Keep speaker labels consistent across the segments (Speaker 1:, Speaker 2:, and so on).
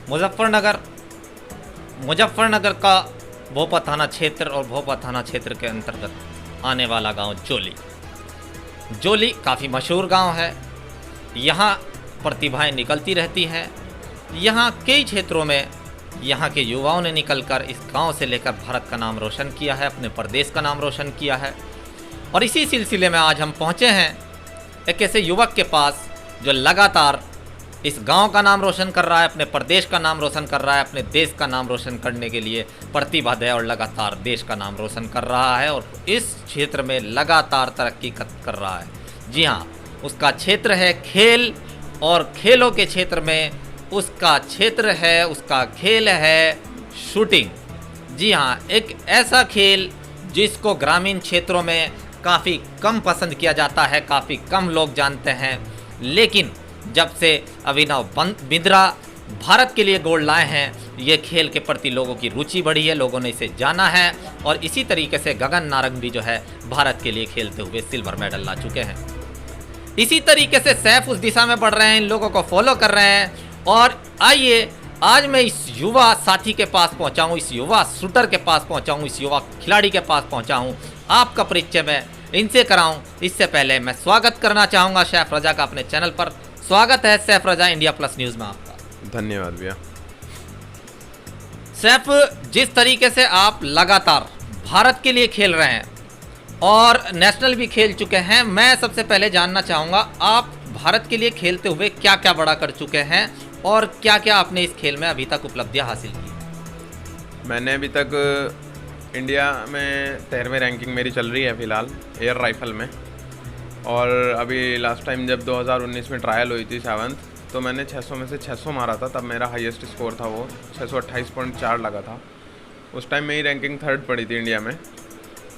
Speaker 1: मुजफ्फरनगर का भोपा थाना क्षेत्र और भोपा थाना क्षेत्र के अंतर्गत आने वाला गांव जोली काफ़ी मशहूर गांव है। यहाँ प्रतिभाएं निकलती रहती हैं। यहाँ कई क्षेत्रों में यहाँ के युवाओं ने निकलकर इस गांव से लेकर भारत का नाम रोशन किया है, अपने प्रदेश का नाम रोशन किया है। और इसी सिलसिले में आज हम पहुँचे हैं एक ऐसे युवक के पास जो लगातार इस गांव का नाम रोशन कर रहा है, अपने प्रदेश का नाम रोशन कर रहा है, अपने देश का नाम रोशन करने के लिए प्रतिबद्ध है और लगातार देश का नाम रोशन कर रहा है और इस क्षेत्र में लगातार तरक्की कर रहा है। जी हाँ, उसका क्षेत्र है खेल और खेलों के क्षेत्र में उसका खेल है शूटिंग। जी हाँ, एक ऐसा खेल जिसको ग्रामीण क्षेत्रों में काफ़ी कम पसंद किया जाता है, काफ़ी कम लोग जानते हैं, लेकिन जब से अभिनव बिंद्रा भारत के लिए गोल्ड लाए हैं, ये खेल के प्रति लोगों की रुचि बढ़ी है, लोगों ने इसे जाना है और इसी तरीके से गगन नारंग भी जो है भारत के लिए खेलते हुए सिल्वर मेडल ला चुके हैं। इसी तरीके से सैफ उस दिशा में बढ़ रहे हैं, इन लोगों को फॉलो कर रहे हैं। और आइए आज मैं इस युवा साथी के पास पहुंचा हूं, इस युवा शूटर के पास पहुंचा हूं, इस युवा खिलाड़ी के पास पहुंचा हूं, आपका परिचय मैं इनसे कराऊं। इससे पहले मैं स्वागत करना चाहूँगा सैफ रजा का अपने चैनल पर। स्वागत है सैफ रजा इंडिया प्लस न्यूज़ में आपका।
Speaker 2: धन्यवाद भैया।
Speaker 1: सैफ, जिस तरीके से आप लगातार भारत के लिए खेल रहे हैं और नेशनल भी खेल चुके हैं, मैं सबसे पहले जानना चाहूँगा आप भारत के लिए खेलते हुए क्या क्या बड़ा कर चुके हैं और क्या क्या आपने इस खेल में अभी तक उपलब्धियाँ हासिल की?
Speaker 2: मैंने अभी तक इंडिया में 13वीं रैंकिंग मेरी चल रही है फ़िलहाल एयर राइफ़ल में। और अभी लास्ट टाइम जब 2019 में ट्रायल हुई थी 7th, तो मैंने 600 में से 600 मारा था। तब मेरा हाईएस्ट स्कोर था वो 628.4 लगा था। उस टाइम मेरी रैंकिंग 3rd पड़ी थी इंडिया में।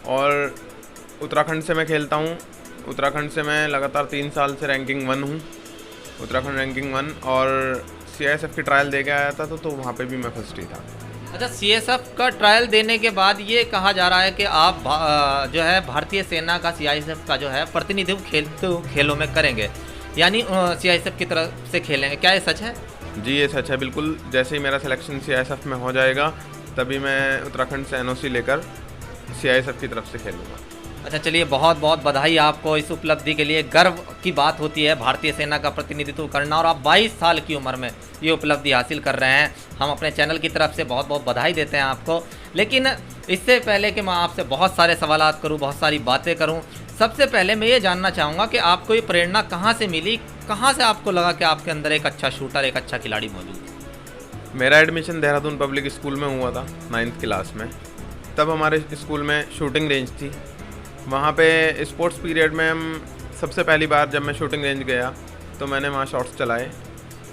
Speaker 2: और उत्तराखंड से मैं खेलता हूँ, उत्तराखंड से मैं लगातार 3 साल से रैंकिंग 1 हूँ, उत्तराखंड रैंकिंग 1। और CISF की ट्रायल दे के आया था तो वहाँ पे भी मैं फर्स्ट ही था।
Speaker 1: अच्छा, CISF का ट्रायल देने के बाद ये कहा जा रहा है कि आप जो है भारतीय सेना का CISF का जो है प्रतिनिधित्व खेलों में करेंगे, यानी CISF की तरफ से खेलेंगे, क्या ये सच है?
Speaker 2: जी ये सच है बिल्कुल। जैसे ही मेरा सिलेक्शन CISF में हो जाएगा तभी मैं उत्तराखंड से NOC लेकर CISF की तरफ से खेलूँगा।
Speaker 1: अच्छा, चलिए बहुत बहुत बधाई आपको इस उपलब्धि के लिए। गर्व की बात होती है भारतीय सेना का प्रतिनिधित्व करना और आप 22 साल की उम्र में ये उपलब्धि हासिल कर रहे हैं। हम अपने चैनल की तरफ से बहुत बहुत बधाई देते हैं आपको। लेकिन इससे पहले कि मैं आपसे बहुत सारे सवालात करूं, बहुत सारी बातें करूं, सबसे पहले मैं ये जानना चाहूँगा कि आपको ये प्रेरणा कहाँ से मिली, कहाँ से आपको लगा कि आपके अंदर एक अच्छा शूटर, एक अच्छा खिलाड़ी मौजूद है?
Speaker 2: मेरा एडमिशन देहरादून पब्लिक स्कूल में हुआ था 9th क्लास में। तब हमारे स्कूल में शूटिंग रेंज थी। वहाँ पे स्पोर्ट्स पीरियड में हम सबसे पहली बार जब मैं शूटिंग रेंज गया तो मैंने वहाँ शॉट्स चलाए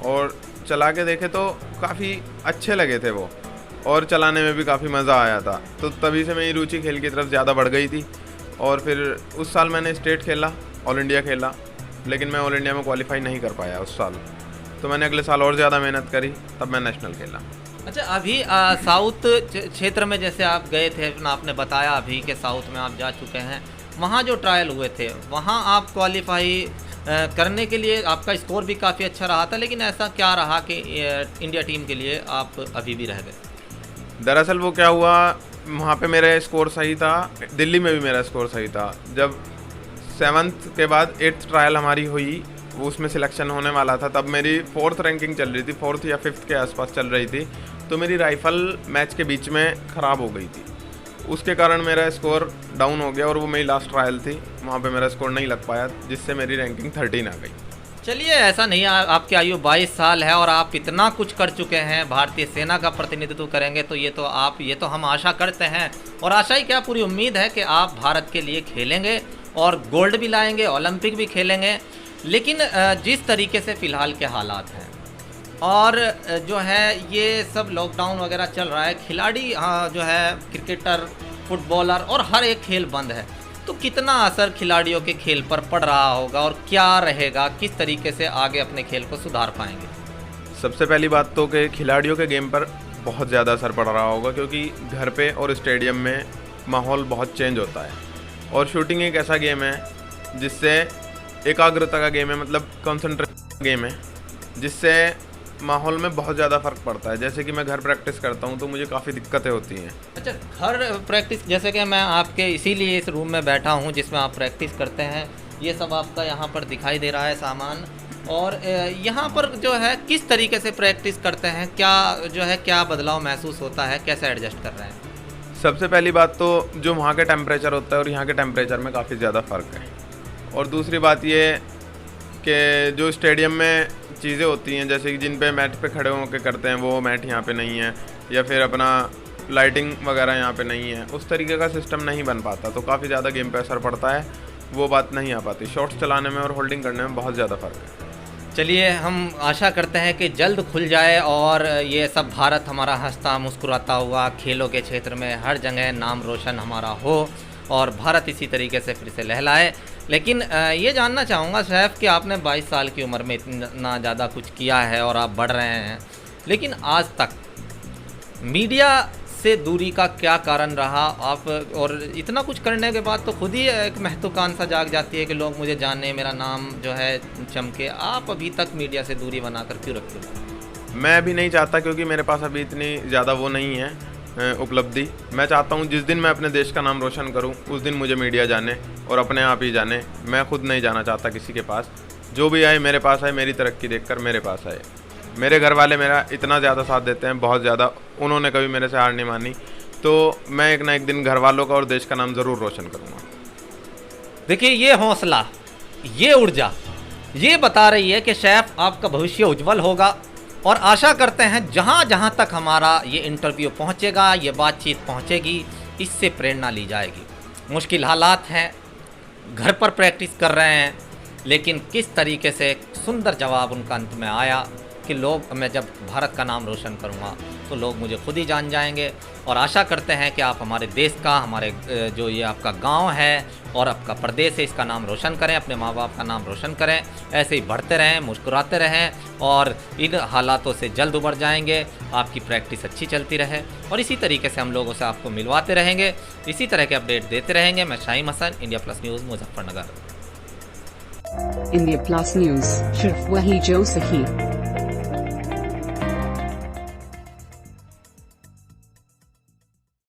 Speaker 2: और चला के देखे तो काफ़ी अच्छे लगे थे वो, और चलाने में भी काफ़ी मज़ा आया था। तो तभी से मेरी रुचि खेल की तरफ ज़्यादा बढ़ गई थी। और फिर उस साल मैंने स्टेट खेला, ऑल इंडिया खेला, लेकिन मैं ऑल इंडिया में क्वालिफाई नहीं कर पाया उस साल। तो मैंने अगले साल और ज़्यादा मेहनत करी, तब मैं नेशनल खेला।
Speaker 1: अच्छा, अभी साउथ क्षेत्र में जैसे आप गए थे, आपने बताया अभी कि साउथ में आप जा चुके हैं, वहाँ जो ट्रायल हुए थे वहाँ आप क्वालिफाई करने के लिए आपका स्कोर भी काफ़ी अच्छा रहा था, लेकिन ऐसा क्या रहा कि इंडिया टीम के लिए आप अभी भी रह गए?
Speaker 2: दरअसल वो क्या हुआ, वहाँ पे मेरा स्कोर सही था, दिल्ली में भी मेरा स्कोर सही था। जब 7th के बाद 8th ट्रायल हमारी हुई, वो उसमें सिलेक्शन होने वाला था, तब मेरी 4th रैंकिंग चल रही थी, 4th या 5th के आसपास चल रही थी। तो मेरी राइफ़ल मैच के बीच में ख़राब हो गई थी, उसके कारण मेरा स्कोर डाउन हो गया और वो मेरी लास्ट ट्रायल थी, वहाँ पे मेरा स्कोर नहीं लग पाया, जिससे मेरी रैंकिंग 13 आ गई।
Speaker 1: चलिए, ऐसा नहीं है, आपकी आयु 22 साल है और आप इतना कुछ कर चुके हैं, भारतीय सेना का प्रतिनिधित्व करेंगे, तो ये तो हम आशा करते हैं और आशा ही क्या पूरी उम्मीद है कि आप भारत के लिए खेलेंगे और गोल्ड भी लाएंगे, ओलंपिक भी खेलेंगे। लेकिन जिस तरीके से फ़िलहाल के हालात हैं और जो है ये सब लॉकडाउन वगैरह चल रहा है, खिलाड़ी जो है क्रिकेटर, फुटबॉलर और हर एक खेल बंद है, तो कितना असर खिलाड़ियों के खेल पर पड़ रहा होगा और क्या रहेगा, किस तरीके से आगे अपने खेल को सुधार पाएंगे?
Speaker 2: सबसे पहली बात तो कि खिलाड़ियों के गेम पर बहुत ज़्यादा असर पड़ रहा होगा, क्योंकि घर पे और स्टेडियम में माहौल बहुत चेंज होता है। और शूटिंग एक ऐसा गेम है जिससे एकाग्रता का गेम है, मतलब कंसंट्रेशन गेम है, जिससे माहौल में बहुत ज़्यादा फ़र्क पड़ता है। जैसे कि मैं घर प्रैक्टिस करता हूँ तो मुझे काफ़ी दिक्कतें होती हैं।
Speaker 1: अच्छा, घर प्रैक्टिस, जैसे कि मैं आपके इसीलिए इस रूम में बैठा हूँ जिसमें आप प्रैक्टिस करते हैं, ये सब आपका यहाँ पर दिखाई दे रहा है सामान। और यहाँ पर जो है किस तरीके से प्रैक्टिस करते हैं, क्या जो है क्या बदलाव महसूस होता है, कैसे एडजस्ट कर रहे हैं?
Speaker 2: सबसे पहली बात तो जो वहाँ का टेम्परेचर होता है और यहाँ के टेम्परेचर में काफ़ी ज़्यादा फ़र्क है। और दूसरी बात ये कि जो स्टेडियम में चीज़ें होती हैं, जैसे कि जिन पे मैट पे खड़े होकर करते हैं वो मैट यहाँ पे नहीं है, या फिर अपना लाइटिंग वगैरह यहाँ पे नहीं है, उस तरीके का सिस्टम नहीं बन पाता, तो काफ़ी ज़्यादा गेम पे असर पड़ता है, वो बात नहीं आ पाती। शॉट्स चलाने में और होल्डिंग करने में बहुत ज़्यादा फ़र्क है।
Speaker 1: चलिए, हम आशा करते हैं कि जल्द खुल जाए और ये सब भारत हमारा हंसता मुस्कुराता हुआ खेलों के क्षेत्र में हर जगह नाम रोशन हमारा हो और भारत इसी तरीके से फिर से लहलाए। लेकिन ये जानना चाहूँगा सैफ कि आपने 22 साल की उम्र में इतना ज़्यादा कुछ किया है और आप बढ़ रहे हैं, लेकिन आज तक मीडिया से दूरी का क्या कारण रहा? आप और इतना कुछ करने के बाद तो खुद ही एक महत्वाकांक्षा जाग जाती है कि लोग मुझे जाने, मेरा नाम जो है चमके। आप अभी तक मीडिया से दूरी बनाकर क्यों रखते हो?
Speaker 2: मैं अभी नहीं चाहता, क्योंकि मेरे पास अभी इतनी ज़्यादा वो नहीं है उपलब्धि। मैं चाहता हूँ जिस दिन मैं अपने देश का नाम रोशन करूँ उस दिन मुझे मीडिया जाने और अपने आप ही जाने। मैं खुद नहीं जाना चाहता किसी के पास। जो भी आए मेरे पास आए, मेरी तरक्की देखकर मेरे पास आए। मेरे घर वाले मेरा इतना ज़्यादा साथ देते हैं, बहुत ज़्यादा। उन्होंने कभी मेरे से हार नहीं मानी, तो मैं एक ना एक दिन घर वालों का और देश का नाम ज़रूर रोशन करूँगा।
Speaker 1: देखिए, ये हौसला, ये ऊर्जा, ये बता रही है कि सैफ आपका भविष्य उज्जवल होगा। और आशा करते हैं जहाँ जहाँ तक हमारा ये इंटरव्यू पहुँचेगा, ये बातचीत पहुँचेगी, इससे प्रेरणा ली जाएगी। मुश्किल हालात हैं, घर पर प्रैक्टिस कर रहे हैं, लेकिन किस तरीके से एक सुंदर जवाब उनका अंत में आया कि लोग, मैं जब भारत का नाम रोशन करूंगा तो लोग मुझे खुद ही जान जाएंगे। और आशा करते हैं कि आप हमारे देश का, हमारे जो ये आपका गांव है और आपका प्रदेश है, इसका नाम रोशन करें, अपने माँ बाप का नाम रोशन करें। ऐसे ही बढ़ते रहें, मुस्कुराते रहें और इन हालातों से जल्द उबर जाएंगे। आपकी प्रैक्टिस अच्छी चलती रहे और इसी तरीके से हम लोगों से आपको मिलवाते रहेंगे, इसी तरह के अपडेट देते रहेंगे। मैं Shaheem Hasan, India plus news, Muzaffarnagar.
Speaker 3: India plus news, सिर्फ वही जो सही।